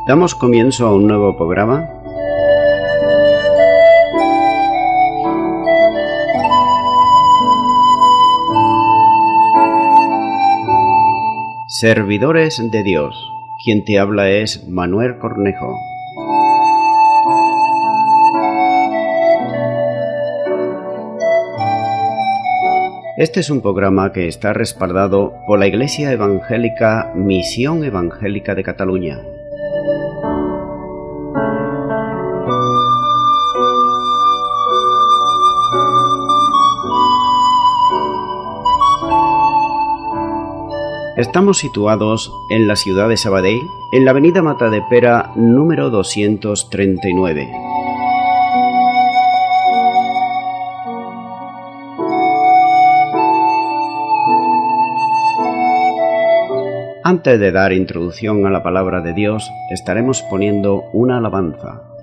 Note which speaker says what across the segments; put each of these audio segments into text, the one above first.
Speaker 1: Damos comienzo a un nuevo programa. Servidores de Dios. Quien te habla es Manuel Cornejo. Este es un programa que está respaldado por la Iglesia Evangélica Misión Evangélica de Cataluña. Estamos situados en la ciudad de Sabadell, en la avenida Matadepera número 239. Antes de dar introducción a la palabra de Dios, estaremos poniendo una alabanza.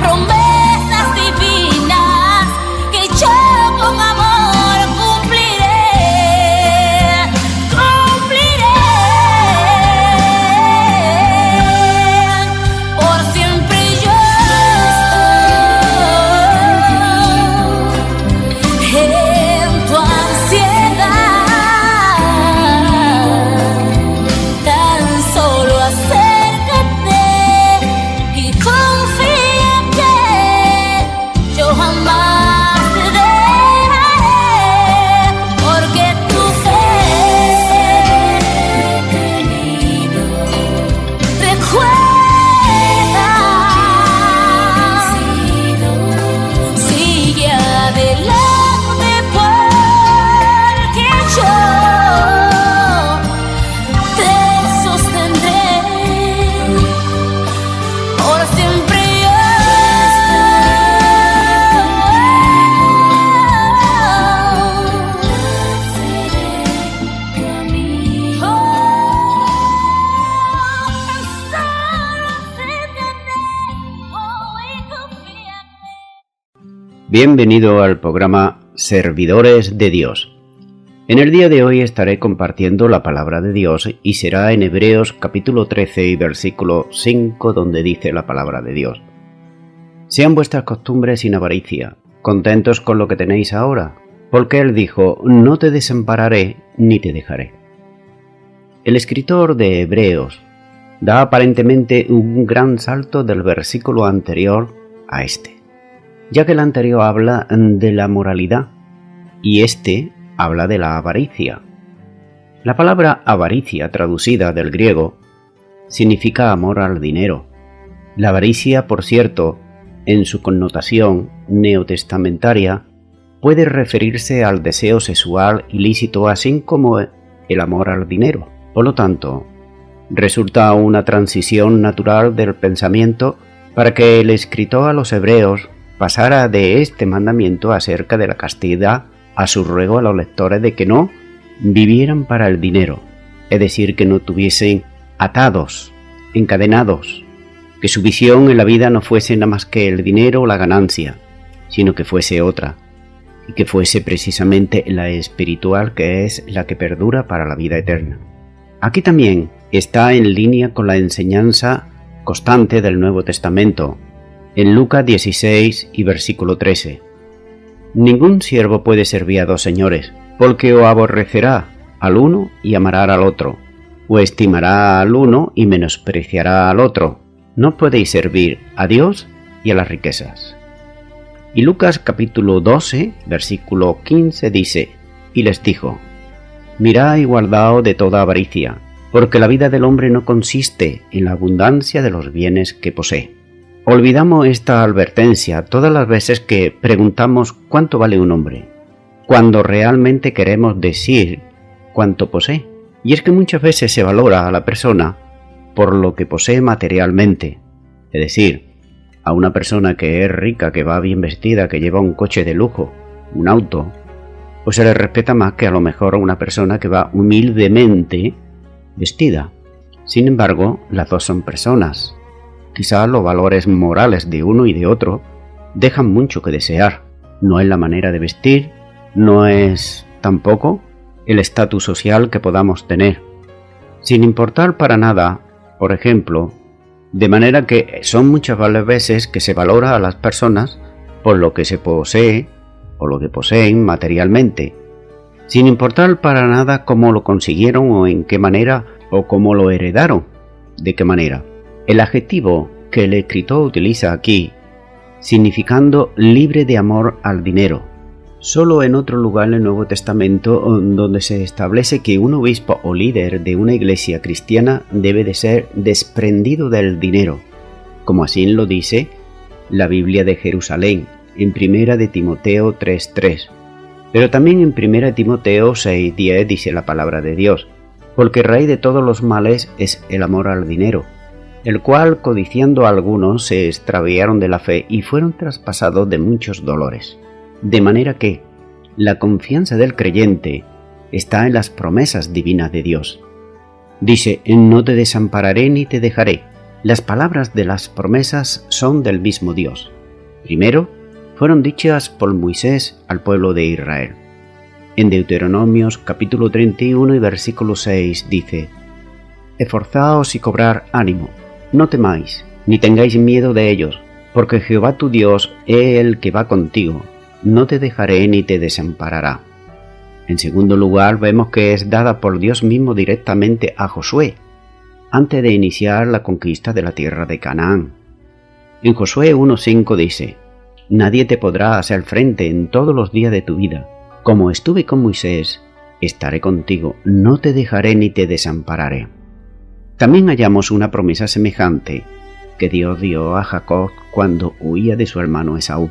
Speaker 2: Promesas divinas que yo con amor
Speaker 1: Bienvenido al programa Servidores de Dios. En el día de hoy estaré compartiendo la palabra de Dios y será en Hebreos capítulo 13 y versículo 5 donde dice la palabra de Dios. Sean vuestras costumbres sin avaricia, contentos con lo que tenéis ahora, porque Él dijo, no te desampararé ni te dejaré. El escritor de Hebreos da aparentemente un gran salto del versículo anterior a este, ya que el anterior habla de la moralidad y este habla de la avaricia. La palabra avaricia, traducida del griego, significa amor al dinero. La avaricia, por cierto, en su connotación neotestamentaria, puede referirse al deseo sexual ilícito, así como el amor al dinero. Por lo tanto, resulta una transición natural del pensamiento para que el escritor a los hebreos pasara de este mandamiento acerca de la castidad a su ruego a los lectores de que no vivieran para el dinero, es decir, que no estuviesen atados, encadenados, que su visión en la vida no fuese nada más que el dinero o la ganancia, sino que fuese otra, y que fuese precisamente la espiritual, que es la que perdura para la vida eterna. Aquí también está en línea con la enseñanza constante del Nuevo Testamento, en Lucas 16 y versículo 13. Ningún siervo puede servir a dos señores, porque o aborrecerá al uno y amará al otro, o estimará al uno y menospreciará al otro. No podéis servir a Dios y a las riquezas. Y Lucas capítulo 12, versículo 15 dice, y les dijo, mirad y guardaos de toda avaricia, porque la vida del hombre no consiste en la abundancia de los bienes que posee. Olvidamos esta advertencia todas las veces que preguntamos cuánto vale un hombre, cuando realmente queremos decir cuánto posee. Y es que muchas veces se valora a la persona por lo que posee materialmente, es decir, a una persona que es rica, que va bien vestida, que lleva un coche de lujo, un auto, pues se le respeta más que a lo mejor a una persona que va humildemente vestida. Sin embargo, las dos son personas. Quizás los valores morales de uno y de otro dejan mucho que desear. No es la manera de vestir, no es tampoco el estatus social que podamos tener. Sin importar para nada, por ejemplo, de manera que son muchas veces que se valora a las personas por lo que se posee o lo que poseen materialmente, sin importar para nada cómo lo consiguieron o en qué manera o cómo lo heredaron, de qué manera. El adjetivo que el escritor utiliza aquí, significando libre de amor al dinero, solo en otro lugar en el Nuevo Testamento donde se establece que un obispo o líder de una iglesia cristiana debe de ser desprendido del dinero, como así lo dice la Biblia de Jerusalén, en 1 de Timoteo 3:3. Pero también en 1 Timoteo 6:10 dice la palabra de Dios, porque raíz de todos los males es el amor al dinero, el cual codiciando a algunos se extraviaron de la fe y fueron traspasados de muchos dolores. De manera que la confianza del creyente está en las promesas divinas de Dios. Dice, no te desampararé ni te dejaré. Las palabras de las promesas son del mismo Dios. Primero, fueron dichas por Moisés al pueblo de Israel. En Deuteronomios capítulo 31 y versículo 6 dice, esforzaos y cobrad ánimo, no temáis, ni tengáis miedo de ellos, porque Jehová tu Dios es el que va contigo, no te dejaré ni te desamparará. En segundo lugar, vemos que es dada por Dios mismo directamente a Josué, antes de iniciar la conquista de la tierra de Canaán. En Josué 1:5 dice, nadie te podrá hacer frente en todos los días de tu vida. Como estuve con Moisés, estaré contigo, no te dejaré ni te desampararé. También hallamos una promesa semejante que Dios dio a Jacob cuando huía de su hermano Esaú.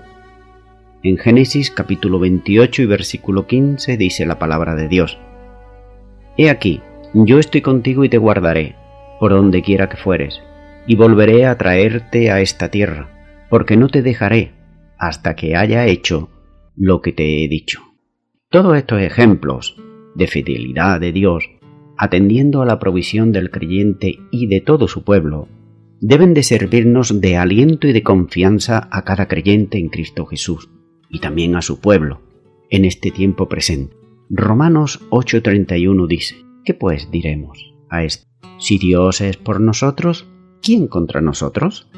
Speaker 1: En Génesis capítulo 28 y versículo 15 dice la palabra de Dios, he aquí, yo estoy contigo y te guardaré, por donde quiera que fueres, y volveré a traerte a esta tierra, porque no te dejaré hasta que haya hecho lo que te he dicho. Todos estos ejemplos de fidelidad de Dios, atendiendo a la provisión del creyente y de todo su pueblo, deben de servirnos de aliento y de confianza a cada creyente en Cristo Jesús. y también a su pueblo, en este tiempo presente. Romanos 8:31 dice: ¿qué pues diremos a esto? Si Dios es por nosotros, ¿quién contra nosotros?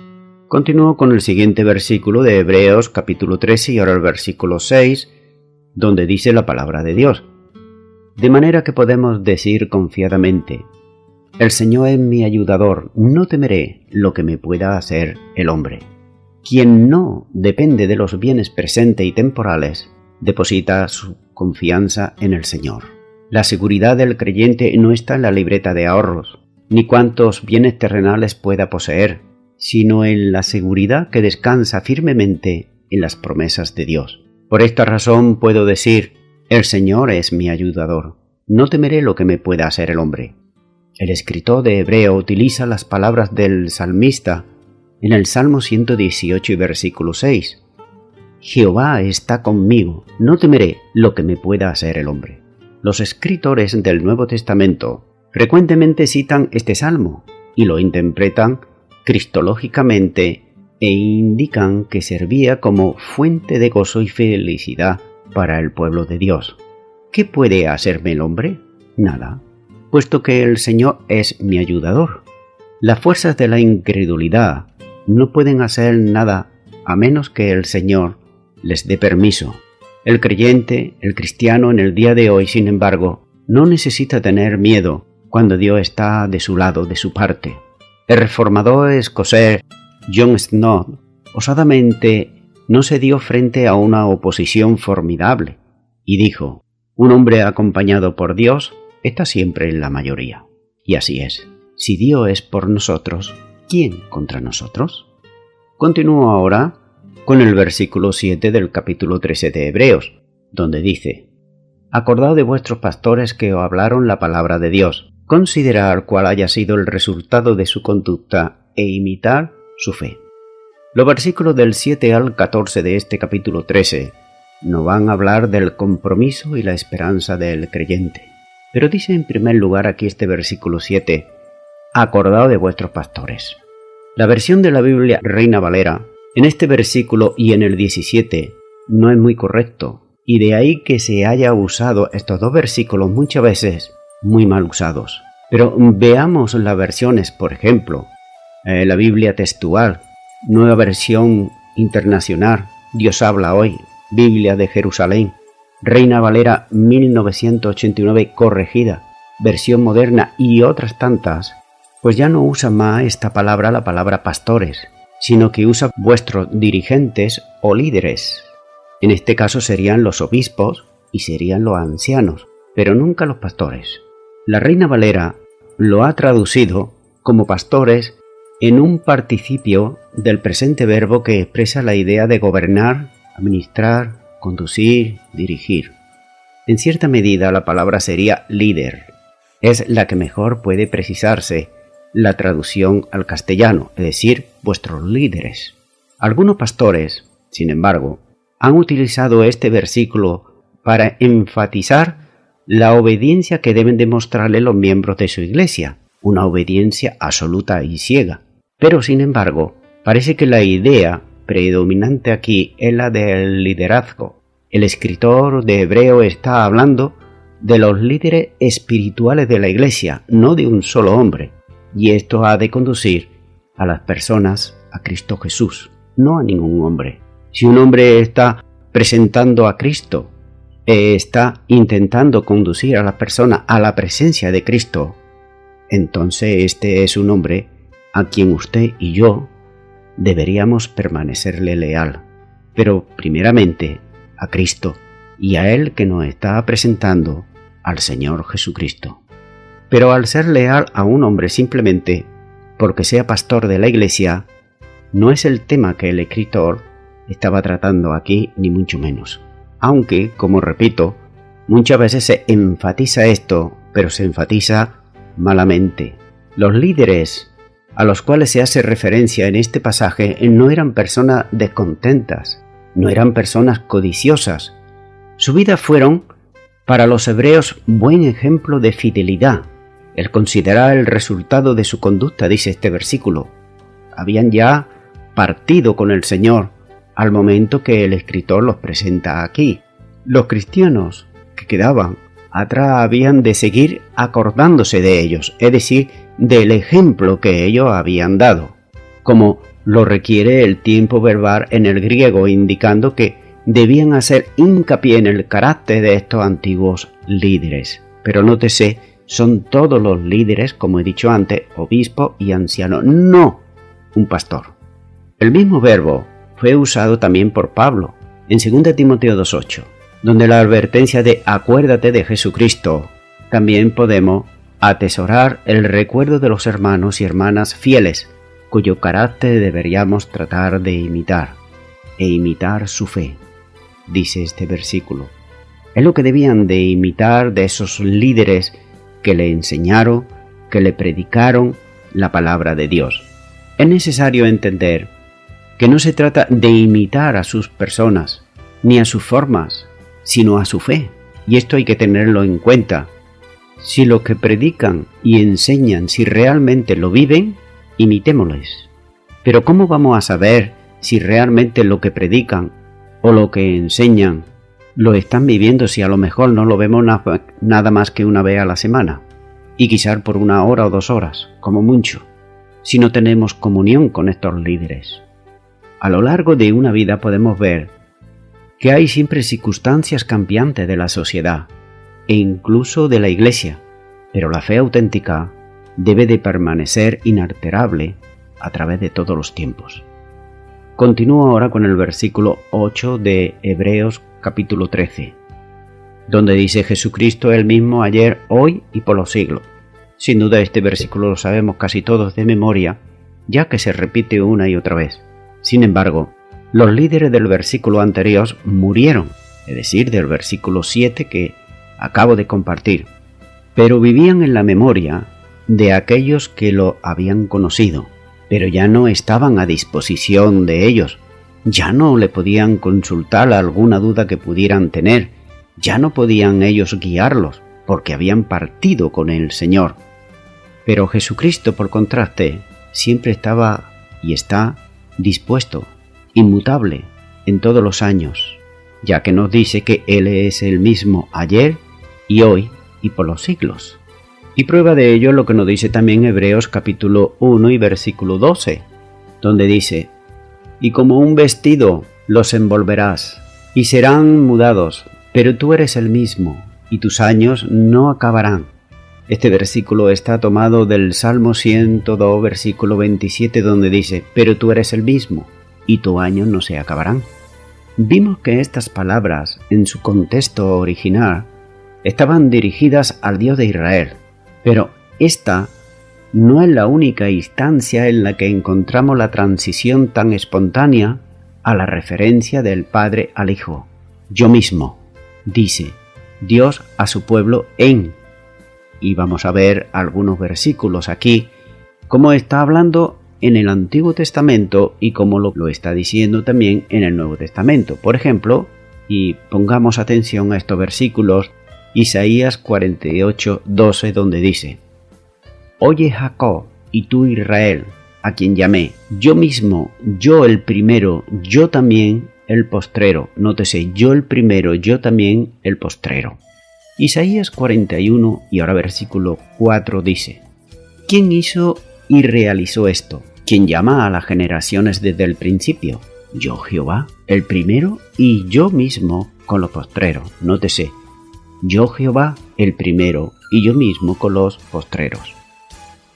Speaker 1: Continúo con el siguiente versículo de Hebreos capítulo 13 y ahora el versículo 6, donde dice la palabra de Dios. De manera que podemos decir confiadamente: el Señor es mi ayudador, no temeré lo que me pueda hacer el hombre. Quien no depende de los bienes presentes y temporales, deposita su confianza en el Señor. La seguridad del creyente no está en la libreta de ahorros, ni cuántos bienes terrenales pueda poseer, sino en la seguridad que descansa firmemente en las promesas de Dios. Por esta razón puedo decir: el Señor es mi ayudador, no temeré lo que me pueda hacer el hombre. El escritor de Hebreo utiliza las palabras del salmista en el Salmo 118 y versículo 6. Jehová está conmigo, no temeré lo que me pueda hacer el hombre. Los escritores del Nuevo Testamento frecuentemente citan este salmo y lo interpretan cristológicamente e indican que servía como fuente de gozo y felicidad para el pueblo de Dios. ¿Qué puede hacerme el hombre? Nada, puesto que el Señor es mi ayudador. Las fuerzas de la incredulidad no pueden hacer nada a menos que el Señor les dé permiso. El creyente, el cristiano en el día de hoy, sin embargo, no necesita tener miedo cuando Dios está de su lado, de su parte. El reformador escocés John Snow osadamente no se dio frente a una oposición formidable y dijo: un hombre acompañado por Dios está siempre en la mayoría. Y así es. Si Dios es por nosotros, ¿quién contra nosotros? Continúo ahora con el versículo 7 del capítulo 13 de Hebreos, donde dice: acordaos de vuestros pastores que os hablaron la palabra de Dios, considerar cuál haya sido el resultado de su conducta e imitar su fe. Los versículos del 7 al 14 de este capítulo 13 nos van a hablar del compromiso y la esperanza del creyente. Pero dice en primer lugar aquí este versículo 7: acordaos de vuestros pastores. La versión de la Biblia Reina Valera en este versículo y en el 17 no es muy correcto, y de ahí que se haya usado estos dos versículos muchas veces muy mal usados. Pero veamos las versiones, por ejemplo, la Biblia textual, Nueva Versión Internacional, Dios habla hoy, Biblia de Jerusalén, Reina Valera 1989 corregida, versión moderna y otras tantas, pues ya no usa más esta palabra, la palabra pastores, sino que usa vuestros dirigentes o líderes. En este caso serían los obispos y serían los ancianos, pero nunca los pastores. La Reina Valera lo ha traducido como pastores en un participio del presente verbo que expresa la idea de gobernar, administrar, conducir, dirigir. En cierta medida la palabra sería líder. Es la que mejor puede precisarse la traducción al castellano, es decir, vuestros líderes. Algunos pastores, sin embargo, han utilizado este versículo para enfatizar la obediencia que deben demostrarle los miembros de su iglesia, una obediencia absoluta y ciega. Pero, sin embargo, parece que la idea predominante aquí es la del liderazgo. El escritor de Hebreo está hablando de los líderes espirituales de la iglesia, no de un solo hombre. Y esto ha de conducir a las personas a Cristo Jesús, no a ningún hombre. Si un hombre está presentando a Cristo, está intentando conducir a la persona a la presencia de Cristo, entonces este es un hombre a quien usted y yo deberíamos permanecerle leal. Pero primeramente a Cristo y a Él que nos está presentando al Señor Jesucristo. Pero al ser leal a un hombre simplemente porque sea pastor de la iglesia, no es el tema que el escritor estaba tratando aquí, ni mucho menos. Aunque, como repito, muchas veces se enfatiza esto, pero se enfatiza malamente. Los líderes a los cuales se hace referencia en este pasaje no eran personas descontentas, no eran personas codiciosas. Su vida fueron, para los hebreos, buen ejemplo de fidelidad. El considerar el resultado de su conducta, dice este versículo. Habían ya partido con el Señor al momento que el escritor los presenta aquí. Los cristianos que quedaban atrás habían de seguir acordándose de ellos, es decir, del ejemplo que ellos habían dado, como lo requiere el tiempo verbal en el griego, indicando que debían hacer hincapié en el carácter de estos antiguos líderes. Pero nótese, son todos los líderes, como he dicho antes, obispo y anciano, no un pastor. El mismo verbo fue usado también por Pablo en 2 Timoteo 2:8, donde la advertencia de acuérdate de Jesucristo. También podemos atesorar el recuerdo de los hermanos y hermanas fieles, cuyo carácter deberíamos tratar de imitar, e imitar su fe, dice este versículo. Es lo que debían de imitar de esos líderes que le enseñaron, que le predicaron la palabra de Dios. Es necesario entender que no se trata de imitar a sus personas, ni a sus formas, sino a su fe. Y esto hay que tenerlo en cuenta. Si lo que predican y enseñan, si realmente lo viven, imitémosles. Pero ¿cómo vamos a saber si realmente lo que predican o lo que enseñan lo están viviendo si a lo mejor no lo vemos nada más que una vez a la semana? Y quizás por 1 hora o 2 horas, como mucho, si no tenemos comunión con estos líderes. A lo largo de una vida podemos ver que hay siempre circunstancias cambiantes de la sociedad e incluso de la Iglesia, pero la fe auténtica debe de permanecer inalterable a través de todos los tiempos. Continúo ahora con el versículo 8 de Hebreos capítulo 13, donde dice Jesucristo el mismo ayer, hoy y por los siglos. Sin duda este versículo lo sabemos casi todos de memoria, ya que se repite una y otra vez. Sin embargo, los líderes del versículo anterior murieron, es decir, del versículo 7 que acabo de compartir, pero vivían en la memoria de aquellos que lo habían conocido, pero ya no estaban a disposición de ellos, ya no le podían consultar alguna duda que pudieran tener, ya no podían ellos guiarlos, porque habían partido con el Señor. Pero Jesucristo, por contraste, siempre estaba y está dispuesto, inmutable, en todos los años, ya que nos dice que Él es el mismo ayer y hoy y por los siglos. Y prueba de ello lo que nos dice también Hebreos capítulo 1 y versículo 12, donde dice, y como un vestido los envolverás, y serán mudados, pero tú eres el mismo, y tus años no acabarán. Este versículo está tomado del Salmo 102, versículo 27, donde dice, pero tú eres el mismo, y tus años no se acabarán. Vimos que estas palabras, en su contexto original, estaban dirigidas al Dios de Israel, pero esta no es la única instancia en la que encontramos la transición tan espontánea a la referencia del Padre al Hijo. Yo mismo, dice Dios a su pueblo en. Y vamos a ver algunos versículos aquí, cómo está hablando en el Antiguo Testamento y cómo lo está diciendo también en el Nuevo Testamento. Por ejemplo, y pongamos atención a estos versículos, Isaías 48, 12, donde dice, Oye Jacob y tú Israel, a quien llamé, yo mismo, yo el primero, yo también el postrero. Nótese, yo el primero, yo también el postrero. Isaías 41 y ahora versículo 4 dice, ¿quién hizo y realizó esto? ¿Quién llama a las generaciones desde el principio? Yo Jehová, el primero y yo mismo con los postreros. Nótese, yo Jehová, el primero y yo mismo con los postreros.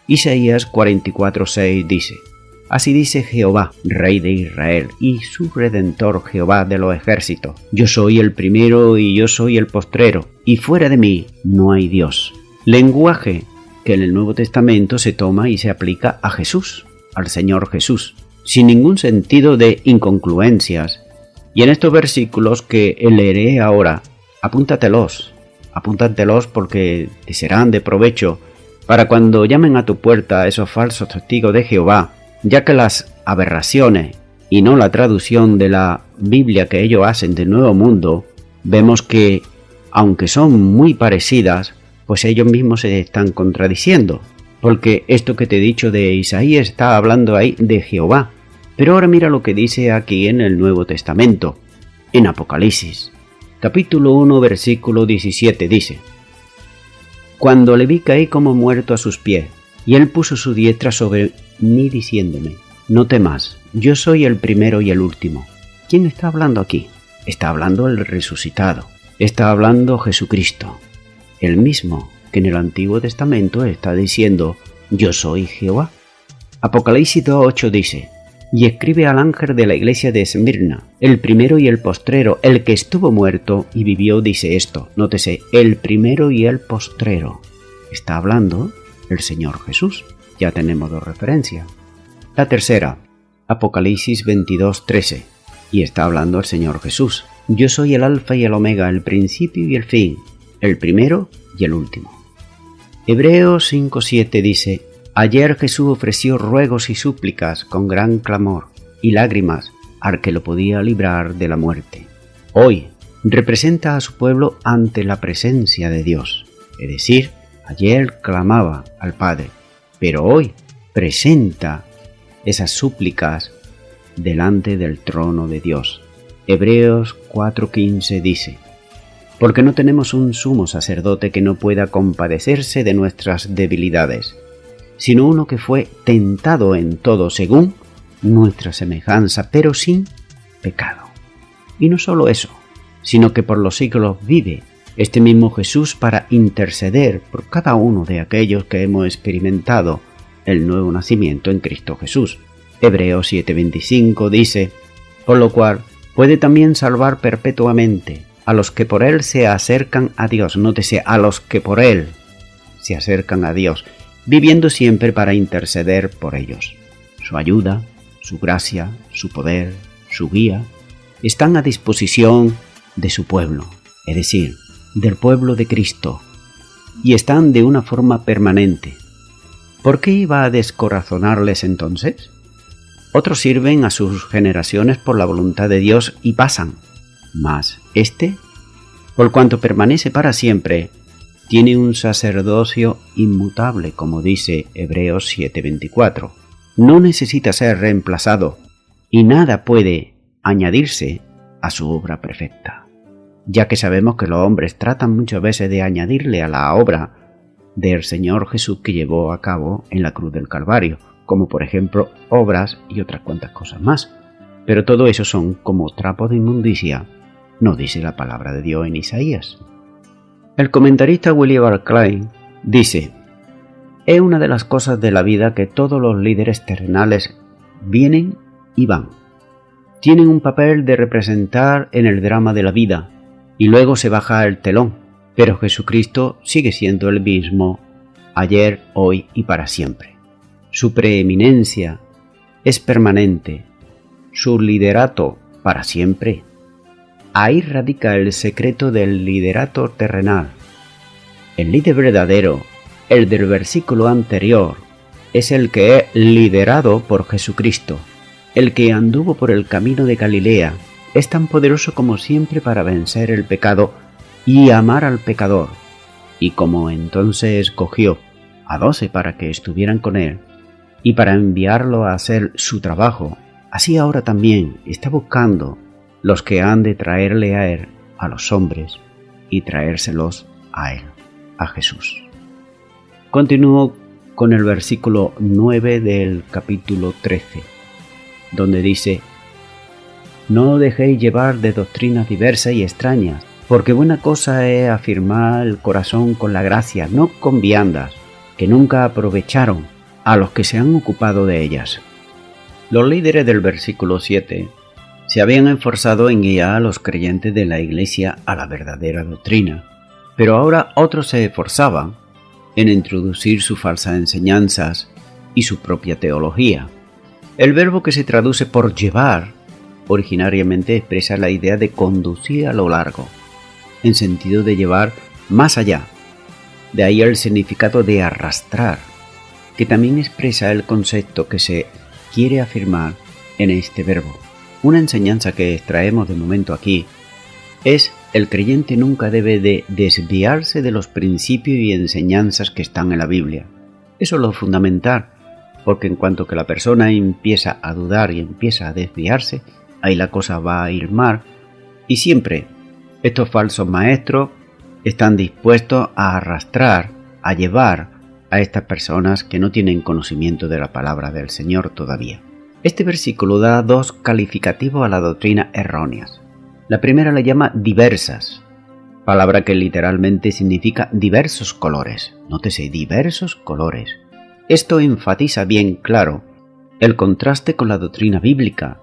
Speaker 1: Isaías 44:6 dice, así dice Jehová, Rey de Israel, y su Redentor Jehová de los ejércitos. Yo soy el primero y yo soy el postrero, y fuera de mí no hay Dios. Lenguaje que en el Nuevo Testamento se toma y se aplica a Jesús, al Señor Jesús, sin ningún sentido de incongruencias. Y en estos versículos que leeré ahora, apúntatelos porque te serán de provecho para cuando llamen a tu puerta a esos falsos testigos de Jehová, ya que las aberraciones y no la traducción de la Biblia que ellos hacen del Nuevo Mundo, vemos que, aunque son muy parecidas, pues ellos mismos se están contradiciendo, porque esto que te he dicho de Isaías está hablando ahí de Jehová, Pero ahora mira lo que dice aquí en el Nuevo Testamento, en Apocalipsis. Capítulo 1, versículo 17 dice: Cuando le vi caí como muerto a sus pies, y él puso su diestra sobre mí diciéndome: No temas, yo soy el primero y el último. ¿Quién está hablando aquí? Está hablando el resucitado. Está hablando Jesucristo, el mismo que en el Antiguo Testamento está diciendo: Yo soy Jehová. Apocalipsis 2:8 dice: Y escribe al ángel de la iglesia de Esmirna, el primero y el postrero, el que estuvo muerto y vivió, dice esto. Nótese, el primero y el postrero. Está hablando el Señor Jesús. Ya tenemos dos referencias. La tercera, Apocalipsis 22:13. Y está hablando el Señor Jesús. Yo soy el alfa y el omega, el principio y el fin, el primero y el último. Hebreos 5:7 dice: Ayer Jesús ofreció ruegos y súplicas con gran clamor y lágrimas al que lo podía librar de la muerte. Hoy representa a su pueblo ante la presencia de Dios. Es decir, ayer clamaba al Padre, pero hoy presenta esas súplicas delante del trono de Dios. Hebreos 4:15 dice: Porque no tenemos un sumo sacerdote que no pueda compadecerse de nuestras debilidades, sino uno que fue tentado en todo según nuestra semejanza, pero sin pecado. Y no solo eso, sino que por los siglos vive este mismo Jesús para interceder por cada uno de aquellos que hemos experimentado el nuevo nacimiento en Cristo Jesús. Hebreos 7:25 dice: Por lo cual puede también salvar perpetuamente a los que por él se acercan a Dios. Nótese, a los que por él se acercan a Dios, viviendo siempre para interceder por ellos. Su ayuda, su gracia, su poder, su guía, están a disposición de su pueblo, es decir, del pueblo de Cristo, y están de una forma permanente. ¿Por qué iba a descorazonarles entonces? Otros sirven a sus generaciones por la voluntad de Dios y pasan, mas este, por cuanto permanece para siempre, tiene un sacerdocio inmutable, como dice Hebreos 7:24. No necesita ser reemplazado y nada puede añadirse a su obra perfecta, ya que sabemos que los hombres tratan muchas veces de añadirle a la obra del Señor Jesús que llevó a cabo en la cruz del Calvario, como por ejemplo obras y otras cuantas cosas más. Pero todo eso son como trapos de inmundicia, nos dice la palabra de Dios en Isaías. El comentarista William Barclay dice: es una de las cosas de la vida que todos los líderes terrenales vienen y van. Tienen un papel de representar en el drama de la vida y luego se baja el telón, pero Jesucristo sigue siendo el mismo ayer, hoy y para siempre. Su preeminencia es permanente, su liderato para siempre. Ahí radica el secreto del liderato terrenal. El líder verdadero, el del versículo anterior, es el que es liderado por Jesucristo, el que anduvo por el camino de Galilea. Es tan poderoso como siempre para vencer el pecado y amar al pecador, y como entonces escogió a 12 para que estuvieran con él y para enviarlo a hacer su trabajo, así ahora también está buscando los que han de traerle a él, a los hombres, y traérselos a él, a Jesús. Continúo con el versículo 9 del capítulo 13, donde dice: No os dejéis llevar de doctrinas diversas y extrañas, porque buena cosa es afirmar el corazón con la gracia, no con viandas, que nunca aprovecharon a los que se han ocupado de ellas. Los líderes del versículo 7 se habían esforzado en guiar a los creyentes de la Iglesia a la verdadera doctrina, pero ahora otros se esforzaban en introducir sus falsas enseñanzas y su propia teología. El verbo que se traduce por llevar originariamente expresa la idea de conducir a lo largo, en sentido de llevar más allá. De ahí el significado de arrastrar, que también expresa el concepto que se quiere afirmar en este verbo. Una enseñanza que extraemos de momento aquí es: el creyente nunca debe de desviarse de los principios y enseñanzas que están en la Biblia. Eso es lo fundamental, porque en cuanto que la persona empieza a dudar y empieza a desviarse, ahí la cosa va a ir mal, y siempre estos falsos maestros están dispuestos a arrastrar, a llevar a estas personas que no tienen conocimiento de la palabra del Señor todavía. Este versículo da dos calificativos a la doctrina erróneas. La primera la llama diversas, palabra que literalmente significa diversos colores. Nótese, diversos colores. Esto enfatiza bien claro el contraste con la doctrina bíblica,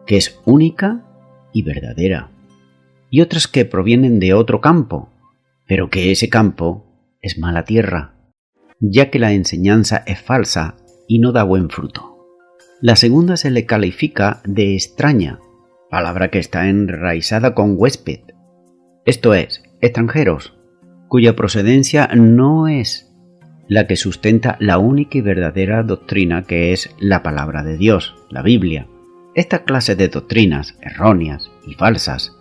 Speaker 1: que es única y verdadera, y otras que provienen de otro campo, pero que ese campo es mala tierra, ya que la enseñanza es falsa y no da buen fruto. La segunda se le califica de extraña, palabra que está enraizada con huésped, esto es, extranjeros, cuya procedencia no es la que sustenta la única y verdadera doctrina que es la palabra de Dios, la Biblia. Esta clase de doctrinas erróneas y falsas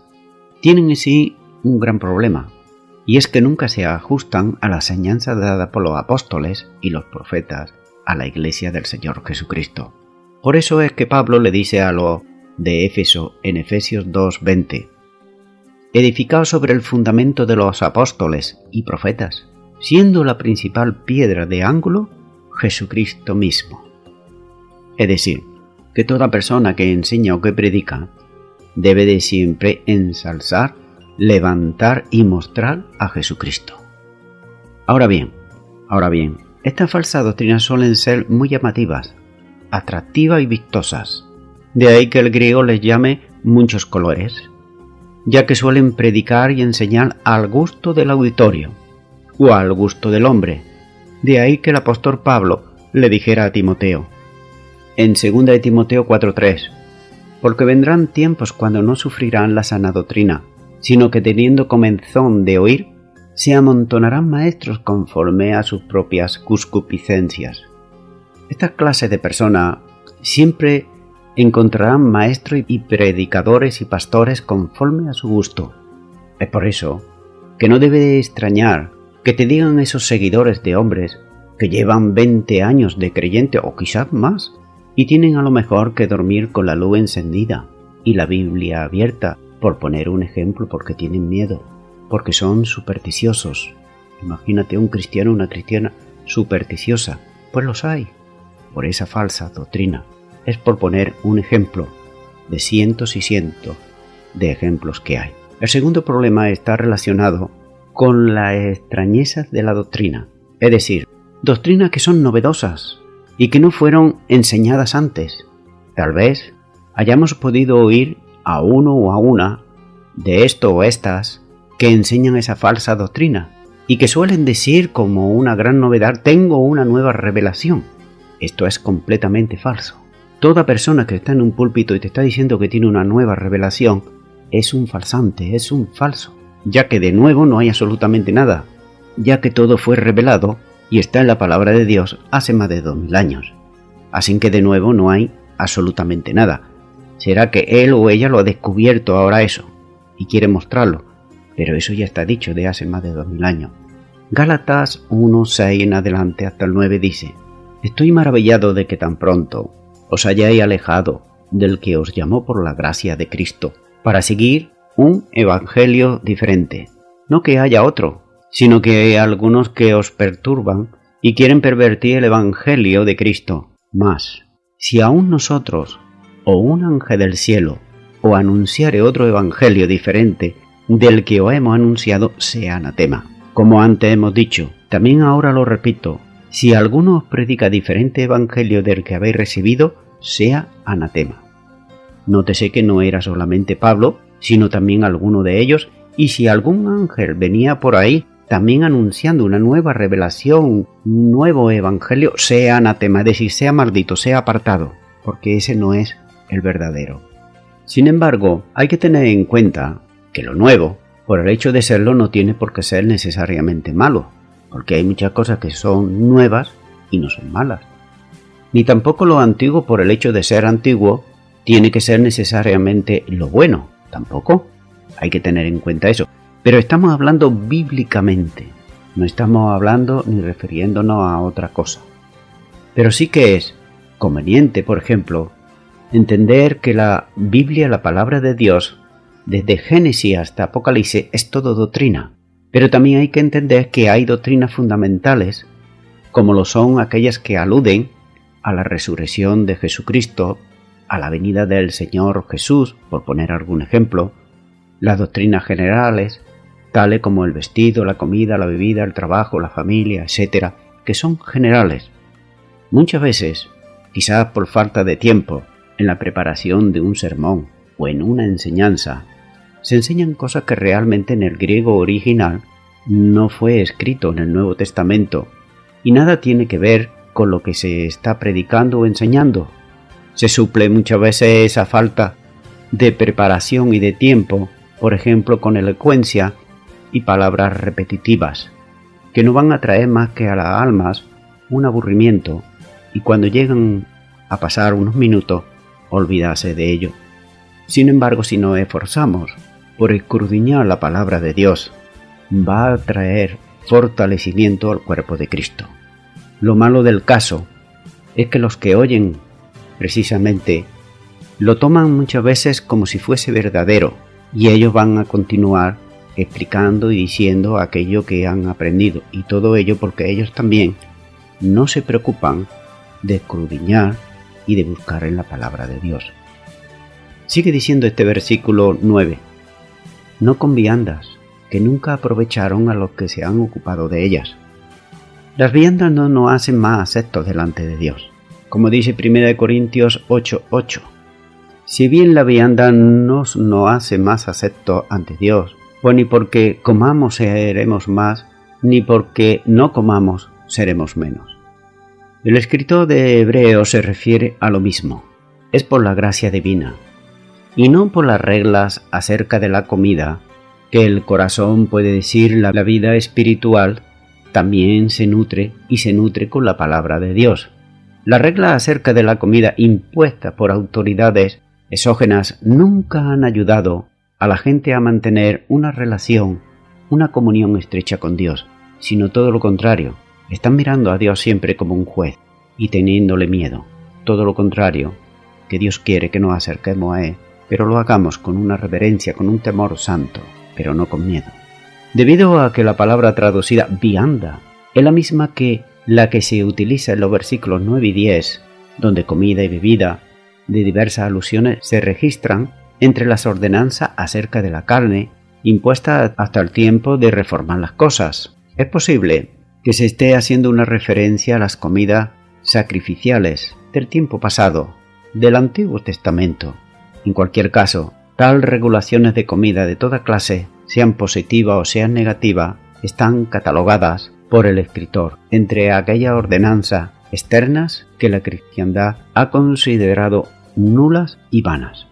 Speaker 1: tienen en sí un gran problema, y es que nunca se ajustan a la enseñanza dada por los apóstoles y los profetas a la Iglesia del Señor Jesucristo. Por eso es que Pablo le dice a los de Éfeso en Efesios 2:20: edificados sobre el fundamento de los apóstoles y profetas, siendo la principal piedra de ángulo Jesucristo mismo. Es decir, que toda persona que enseña o que predica debe de siempre ensalzar, levantar y mostrar a Jesucristo. Ahora bien, estas falsas doctrinas suelen ser muy llamativas, atractivas y vistosas. De ahí que el griego les llame muchos colores, ya que suelen predicar y enseñar al gusto del auditorio o al gusto del hombre. De ahí que el apóstol Pablo le dijera a Timoteo, en 2 de Timoteo 4:3, porque vendrán tiempos cuando no sufrirán la sana doctrina, sino que teniendo comezón de oír, se amontonarán maestros conforme a sus propias concupiscencias. Estas clases de personas siempre encontrarán maestros y predicadores y pastores conforme a su gusto. Es por eso que no debe de extrañar que te digan esos seguidores de hombres que llevan 20 años de creyente o quizás más y tienen a lo mejor que dormir con la luz encendida y la Biblia abierta, por poner un ejemplo, porque tienen miedo, porque son supersticiosos. Imagínate un cristiano o una cristiana supersticiosa, pues los hay, por esa falsa doctrina. Es por poner un ejemplo de cientos y cientos de ejemplos que hay. El segundo problema está relacionado con las extrañezas de la doctrina, es decir, doctrinas que son novedosas y que no fueron enseñadas antes. Tal vez hayamos podido oír a uno o a una de esto o estas que enseñan esa falsa doctrina y que suelen decir como una gran novedad: tengo una nueva revelación. Esto es completamente falso. Toda persona que está en un púlpito y te está diciendo que tiene una nueva revelación es un farsante, es un falso, ya que de nuevo no hay absolutamente nada, ya que todo fue revelado y está en la palabra de Dios hace más de 2000 años. Así que de nuevo no hay absolutamente nada. Será que él o ella lo ha descubierto ahora eso y quiere mostrarlo, pero eso ya está dicho de hace más de 2000 años. Gálatas 1:6 en adelante hasta el 9 dice: estoy maravillado de que tan pronto os hayáis alejado del que os llamó por la gracia de Cristo, para seguir un evangelio diferente. No que haya otro, sino que hay algunos que os perturban y quieren pervertir el evangelio de Cristo. Mas, si aún nosotros, o un ángel del cielo, o anunciare otro evangelio diferente del que os hemos anunciado, sea anatema. Como antes hemos dicho, también ahora lo repito, si alguno os predica diferente evangelio del que habéis recibido, sea anatema. Nótese que no era solamente Pablo, sino también alguno de ellos, y si algún ángel venía por ahí también anunciando una nueva revelación, un nuevo evangelio, sea anatema, es decir, sea maldito, sea apartado, porque ese no es el verdadero. Sin embargo, hay que tener en cuenta que lo nuevo, por el hecho de serlo, no tiene por qué ser necesariamente malo, porque hay muchas cosas que son nuevas y no son malas. Ni tampoco lo antiguo, por el hecho de ser antiguo, tiene que ser necesariamente lo bueno, tampoco. Hay que tener en cuenta eso. Pero estamos hablando bíblicamente, no estamos hablando ni refiriéndonos a otra cosa. Pero sí que es conveniente, por ejemplo, entender que la Biblia, la palabra de Dios, desde Génesis hasta Apocalipsis, es todo doctrina. Pero también hay que entender que hay doctrinas fundamentales, como lo son aquellas que aluden a la resurrección de Jesucristo, a la venida del Señor Jesús, por poner algún ejemplo, las doctrinas generales, tales como el vestido, la comida, la bebida, el trabajo, la familia, etc., que son generales. Muchas veces, quizás por falta de tiempo, en la preparación de un sermón o en una enseñanza, se enseñan cosas que realmente en el griego original no fue escrito en el Nuevo Testamento y nada tiene que ver con lo que se está predicando o enseñando. Se suple muchas veces esa falta de preparación y de tiempo, por ejemplo, con elocuencia y palabras repetitivas, que no van a traer más que a las almas un aburrimiento, y cuando llegan a pasar unos minutos, olvidarse de ello. Sin embargo, si nos esforzamos por escudriñar la palabra de Dios, va a traer fortalecimiento al cuerpo de Cristo. Lo malo del caso es que los que oyen precisamente lo toman muchas veces como si fuese verdadero, y ellos van a continuar explicando y diciendo aquello que han aprendido, y todo ello porque ellos también no se preocupan de escudriñar y de buscar en la palabra de Dios. Sigue diciendo este versículo 9: no con viandas, que nunca aprovecharon a los que se han ocupado de ellas. Las viandas no nos hacen más aceptos delante de Dios, como dice 1 Corintios 8:8. Si bien la vianda nos hace más aceptos ante Dios, pues ni porque comamos seremos más, ni porque no comamos seremos menos. El escritor de Hebreos se refiere a lo mismo. Es por la gracia divina, y no por las reglas acerca de la comida, que el corazón puede decir la vida espiritual también se nutre y se nutre con la palabra de Dios. Las reglas acerca de la comida impuestas por autoridades exógenas nunca han ayudado a la gente a mantener una relación, una comunión estrecha con Dios, sino todo lo contrario. Están mirando a Dios siempre como un juez y teniéndole miedo. Todo lo contrario, que Dios quiere que nos acerquemos a Él, pero lo hagamos con una reverencia, con un temor santo, pero no con miedo. Debido a que la palabra traducida vianda es la misma que la que se utiliza en los versículos 9 y 10, donde comida y bebida de diversas alusiones se registran entre las ordenanzas acerca de la carne, impuestas hasta el tiempo de reformar las cosas. Es posible que se esté haciendo una referencia a las comidas sacrificiales del tiempo pasado, del Antiguo Testamento. En cualquier caso, tal regulaciones de comida de toda clase, sean positivas o sean negativas, están catalogadas por el escritor entre aquellas ordenanzas externas que la cristiandad ha considerado nulas y vanas.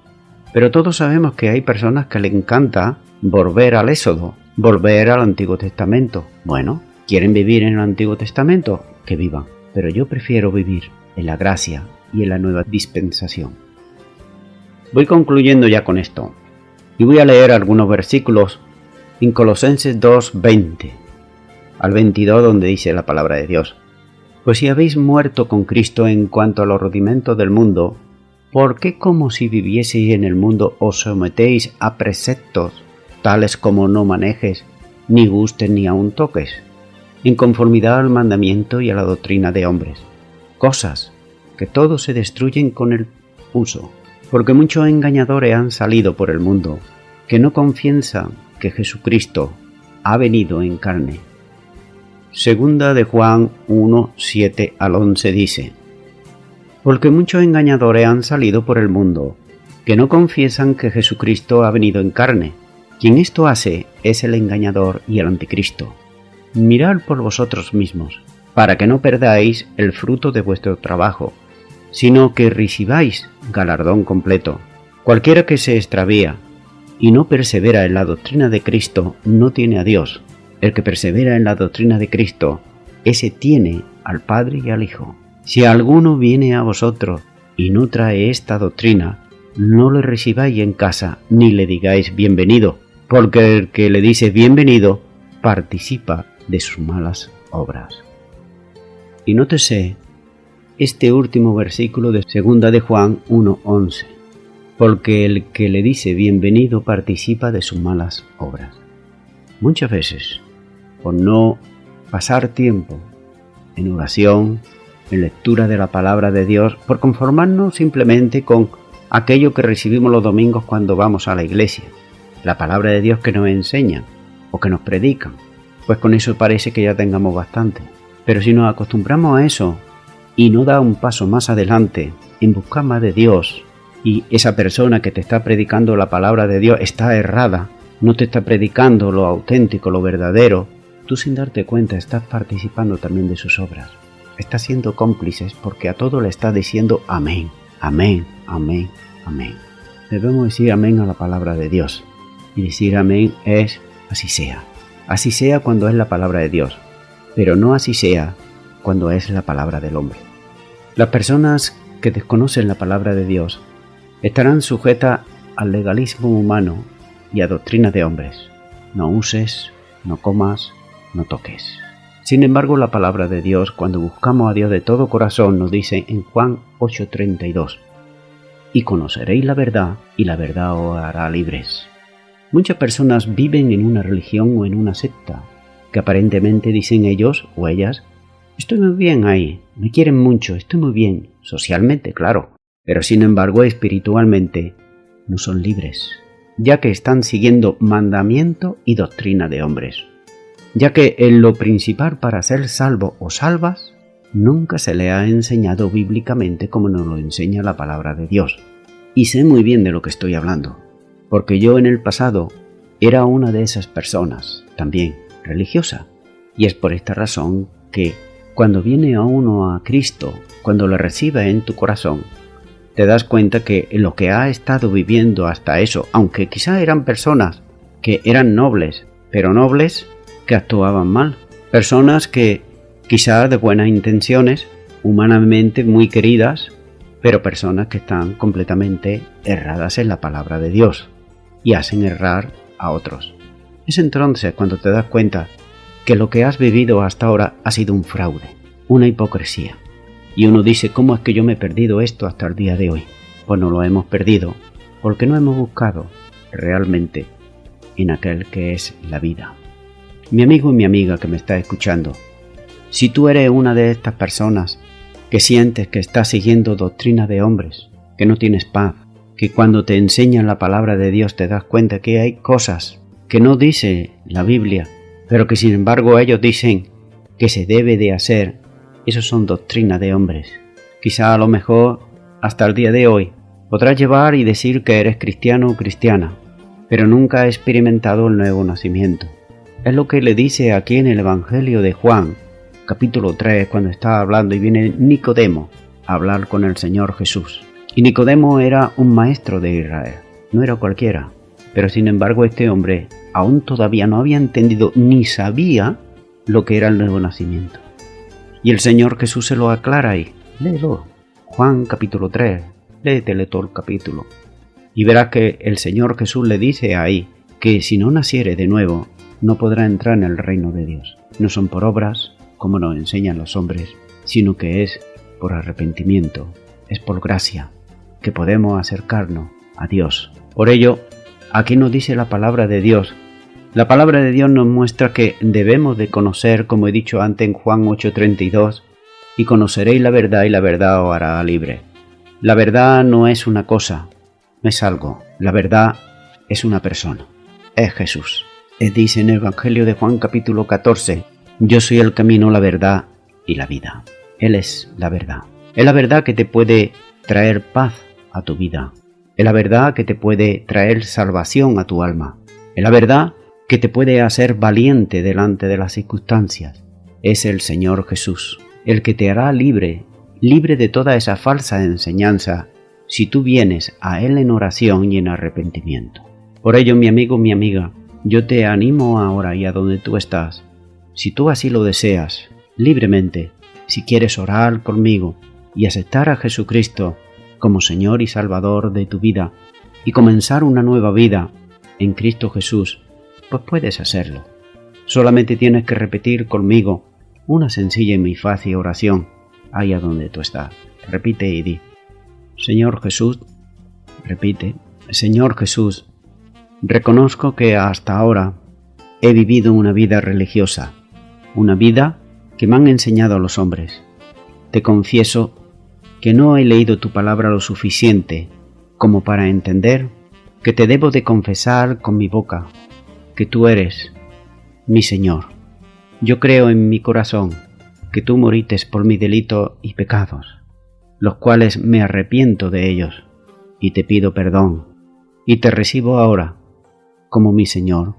Speaker 1: Pero todos sabemos que hay personas que le encanta volver al Éxodo, volver al Antiguo Testamento. Bueno, ¿quieren vivir en el Antiguo Testamento? Que vivan. Pero yo prefiero vivir en la gracia y en la nueva dispensación. Voy concluyendo ya con esto. Y voy a leer algunos versículos en Colosenses 2:20 al 22, donde dice la palabra de Dios: pues si habéis muerto con Cristo en cuanto a los rudimentos del mundo, ¿por qué como si vivieseis en el mundo os sometéis a preceptos tales como no manejes, ni gustes, ni aun toques, en conformidad al mandamiento y a la doctrina de hombres? Cosas que todos se destruyen con el uso, porque muchos engañadores han salido por el mundo, que no confiesan que Jesucristo ha venido en carne. Segunda de Juan 1:7 al 11 dice: porque muchos engañadores han salido por el mundo, que no confiesan que Jesucristo ha venido en carne. Quien esto hace es el engañador y el anticristo. Mirad por vosotros mismos, para que no perdáis el fruto de vuestro trabajo, sino que recibáis galardón completo. Cualquiera que se extravía y no persevera en la doctrina de Cristo no tiene a Dios. El que persevera en la doctrina de Cristo, ese tiene al Padre y al Hijo. Si alguno viene a vosotros y no trae esta doctrina, no le recibáis en casa ni le digáis bienvenido, porque el que le dice bienvenido participa de sus malas obras. Y nótese este último versículo de 2 de Juan 1:11, porque el que le dice bienvenido participa de sus malas obras. Muchas veces, por no pasar tiempo en oración, en lectura de la palabra de Dios, por conformarnos simplemente con aquello que recibimos los domingos cuando vamos a la iglesia, la palabra de Dios que nos enseñan o que nos predican, pues con eso parece que ya tengamos bastante. Pero si nos acostumbramos a eso y no da un paso más adelante en buscar más de Dios, y esa persona que te está predicando la palabra de Dios está errada, no te está predicando lo auténtico, lo verdadero, tú sin darte cuenta estás participando también de sus obras. Estás siendo cómplices porque a todo le estás diciendo amén, amén, amén, amén. Debemos decir amén a la palabra de Dios. Y decir amén es así sea. Así sea cuando es la palabra de Dios, pero no así sea cuando es la palabra del hombre. Las personas que desconocen la palabra de Dios estarán sujetas al legalismo humano y a doctrinas de hombres. No uses, no comas, no toques. Sin embargo, la palabra de Dios, cuando buscamos a Dios de todo corazón, nos dice en Juan 8:32, y conoceréis la verdad, y la verdad os hará libres. Muchas personas viven en una religión o en una secta, que aparentemente dicen ellos o ellas, estoy muy bien ahí, me quieren mucho, estoy muy bien, socialmente, claro, pero sin embargo espiritualmente no son libres, ya que están siguiendo mandamiento y doctrina de hombres. Ya que en lo principal para ser salvo o salvas, nunca se le ha enseñado bíblicamente como nos lo enseña la palabra de Dios. Y sé muy bien de lo que estoy hablando, porque yo en el pasado era una de esas personas, también religiosa. Y es por esta razón que cuando viene a uno a Cristo, cuando lo recibe en tu corazón, te das cuenta que lo que ha estado viviendo hasta eso, aunque quizá eran personas que eran nobles, pero nobles que actuaban mal, personas que quizás de buenas intenciones, humanamente muy queridas, pero personas que están completamente erradas en la palabra de Dios y hacen errar a otros. Es entonces cuando te das cuenta que lo que has vivido hasta ahora ha sido un fraude, una hipocresía. Y uno dice, ¿cómo es que yo me he perdido esto hasta el día de hoy? Pues no lo hemos perdido porque no hemos buscado realmente en aquel que es la vida. Mi amigo y mi amiga que me está escuchando, si tú eres una de estas personas que sientes que estás siguiendo doctrina de hombres, que no tienes paz, que cuando te enseñan la palabra de Dios te das cuenta que hay cosas que no dice la Biblia, pero que sin embargo ellos dicen que se debe de hacer, eso son doctrina de hombres. Quizá a lo mejor hasta el día de hoy podrás llevar y decir que eres cristiano o cristiana, pero nunca has experimentado el nuevo nacimiento. Es lo que le dice aquí en el Evangelio de Juan, capítulo 3, cuando está hablando y viene Nicodemo a hablar con el Señor Jesús. Y Nicodemo era un maestro de Israel, no era cualquiera, pero sin embargo este hombre aún todavía no había entendido ni sabía lo que era el nuevo nacimiento. Y el Señor Jesús se lo aclara ahí, léelo, Juan capítulo 3, léetele todo el capítulo. Y verás que el Señor Jesús le dice ahí que si no naciere de nuevo, no podrá entrar en el reino de Dios. No son por obras, como nos enseñan los hombres, sino que es por arrepentimiento, es por gracia, que podemos acercarnos a Dios. Por ello, aquí nos dice la palabra de Dios. La palabra de Dios nos muestra que debemos de conocer, como he dicho antes en Juan 8:32, y conoceréis la verdad y la verdad os hará libre. La verdad no es una cosa, no es algo. La verdad es una persona, es Jesús. Dice en el Evangelio de Juan capítulo 14, yo soy el camino, la verdad y la vida. Él es la verdad. Es la verdad que te puede traer paz a tu vida. Es la verdad que te puede traer salvación a tu alma. Es la verdad que te puede hacer valiente delante de las circunstancias. Es el Señor Jesús, el que te hará libre, libre de toda esa falsa enseñanza, si tú vienes a Él en oración y en arrepentimiento. Por ello, mi amigo, mi amiga, yo te animo ahora y a donde tú estás, si tú así lo deseas, libremente, si quieres orar conmigo y aceptar a Jesucristo como Señor y Salvador de tu vida y comenzar una nueva vida en Cristo Jesús, pues puedes hacerlo. Solamente tienes que repetir conmigo una sencilla y muy fácil oración. allá donde tú estás. Repite y di: Señor Jesús, repite, Señor Jesús, reconozco que hasta ahora he vivido una vida religiosa, una vida que me han enseñado los hombres. Te confieso que no he leído tu palabra lo suficiente como para entender que te debo de confesar con mi boca que tú eres mi Señor. Yo creo en mi corazón que tú moriste por mis delitos y pecados, los cuales me arrepiento de ellos, y te pido perdón, y te recibo ahora como mi Señor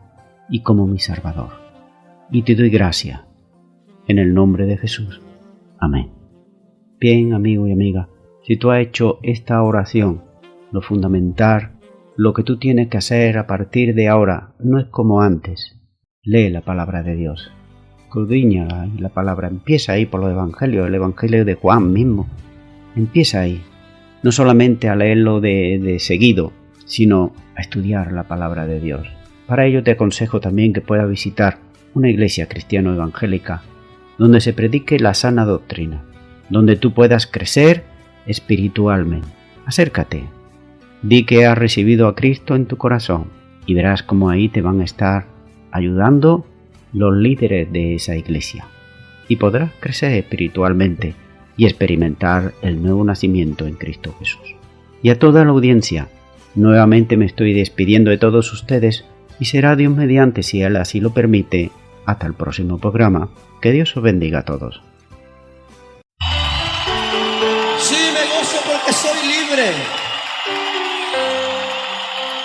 Speaker 1: y como mi Salvador, y te doy gracias, en el nombre de Jesús. Amén. Bien, amigo y amiga, si tú has hecho esta oración, lo fundamental, lo que tú tienes que hacer a partir de ahora no es como antes. Lee la palabra de Dios, escudriña la palabra, empieza ahí por los evangelios, el evangelio de Juan mismo, empieza ahí, no solamente a leerlo de seguido, sino a estudiar la palabra de Dios. Para ello te aconsejo también que puedas visitar una iglesia cristiana evangélica donde se predique la sana doctrina, donde tú puedas crecer espiritualmente. Acércate, di que has recibido a Cristo en tu corazón y verás cómo ahí te van a estar ayudando los líderes de esa iglesia, y podrás crecer espiritualmente y experimentar el nuevo nacimiento en Cristo Jesús. Y a toda la audiencia, nuevamente me estoy despidiendo de todos ustedes, y será Dios mediante, si Él así lo permite, hasta el próximo programa. Que Dios os bendiga a todos.
Speaker 2: Sí, me gozo porque soy libre.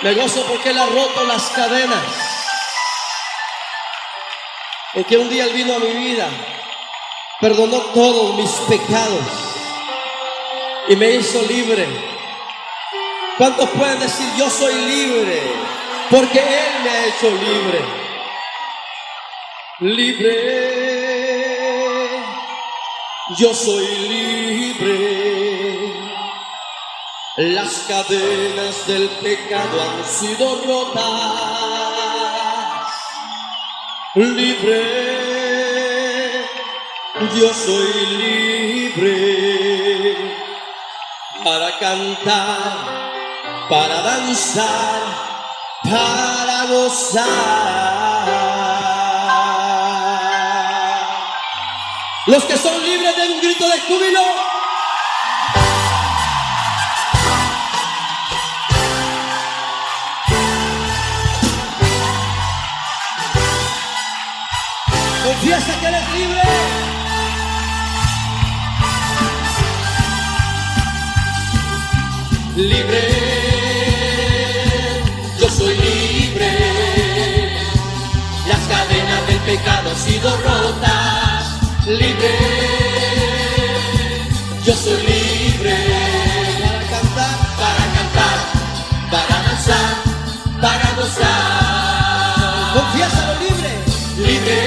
Speaker 2: Me gozo porque Él ha roto las cadenas. Porque un día Él vino a mi vida, perdonó todos mis pecados y me hizo libre. ¿Cuántos pueden decir: yo soy libre? Porque Él me ha hecho libre. Libre, yo soy libre. Las cadenas del pecado han sido rotas. Libre, yo soy libre para cantar, para danzar, para gozar. Los que son libres den un grito de júbilo. Confiesa que eres libre. Libre, yo soy libre. Las cadenas del pecado han sido rotas. Libre, yo soy libre. Para cantar, para danzar, para gozar. Confiésalo, libre. Libre,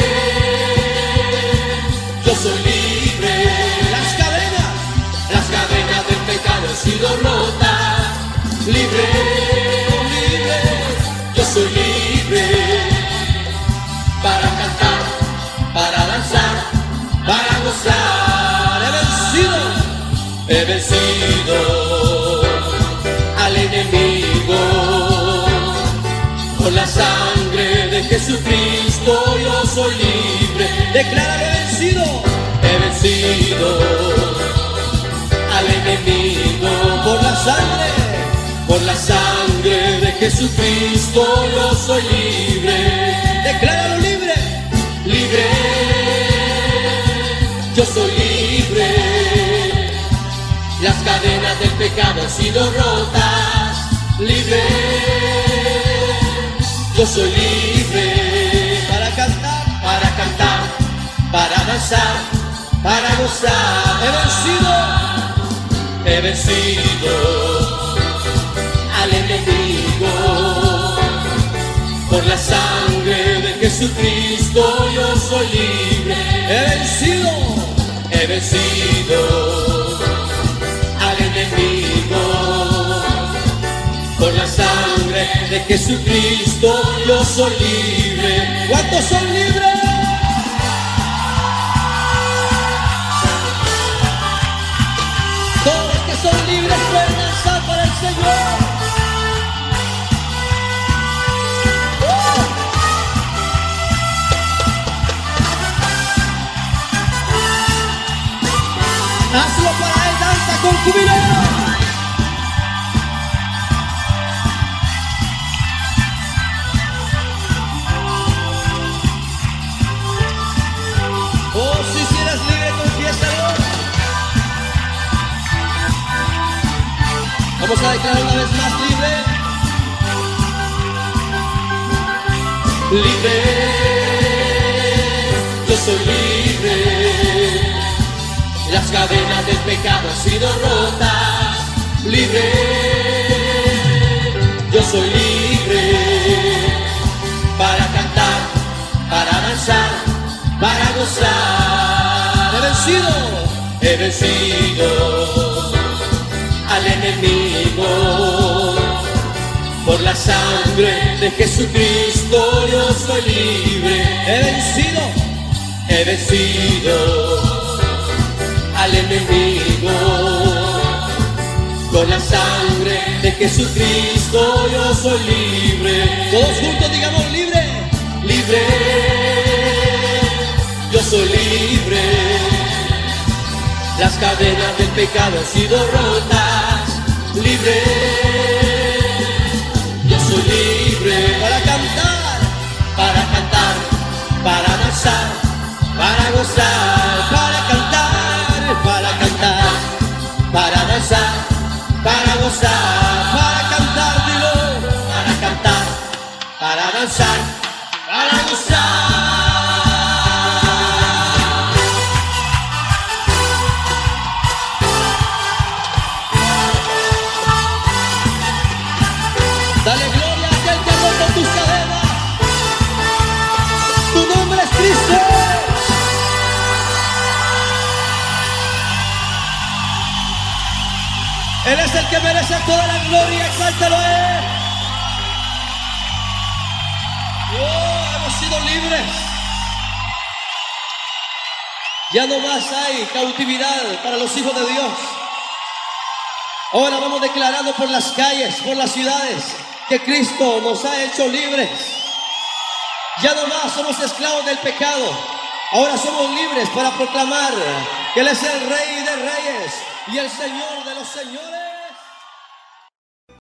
Speaker 2: yo soy libre. Las cadenas del pecado han sido rotas. Libre, libre, yo soy libre. Para cantar, para danzar, para gozar. He vencido al enemigo. Por la sangre de Jesucristo yo soy libre. Declara: he vencido al enemigo. Por la sangre de Jesucristo yo soy libre. Decláralo: libre, libre, yo soy libre. Las cadenas del pecado han sido rotas. Libre, yo soy libre. Para cantar, para danzar, para gozar. He vencido al enemigo. Por la sangre de Jesucristo yo soy libre. He vencido al enemigo. Por la sangre de Jesucristo yo soy libre. ¿Cuántos son libres? Vamos a declarar una vez más: libre. Libre, yo soy libre. Las cadenas del pecado han sido rotas. Libre, yo soy libre. Para cantar, para danzar, para gozar. He vencido al enemigo. Por la sangre de Jesucristo yo soy libre. He vencido al enemigo. Por la sangre de Jesucristo yo soy libre. Todos juntos digamos: libre. Libre, yo soy libre. Las cadenas del pecado han sido rotas. Libre, yo soy libre. Para cantar, para danzar, para gozar. Para cantar, para danzar, para gozar. Para cantar, dilo. Para cantar, para danzar, para gozar. Dale gloria a aquel que ha roto tus cadenas. Tu nombre es Cristo. Él es el que merece toda la gloria. Exáltalo a Él. Oh, hemos sido libres. Ya no más hay cautividad para los hijos de Dios. Ahora vamos declarando por las calles, por las ciudades, que Cristo nos ha hecho libres. Ya no más somos esclavos del pecado. Ahora somos libres para proclamar que Él es el Rey de Reyes y el Señor de los Señores.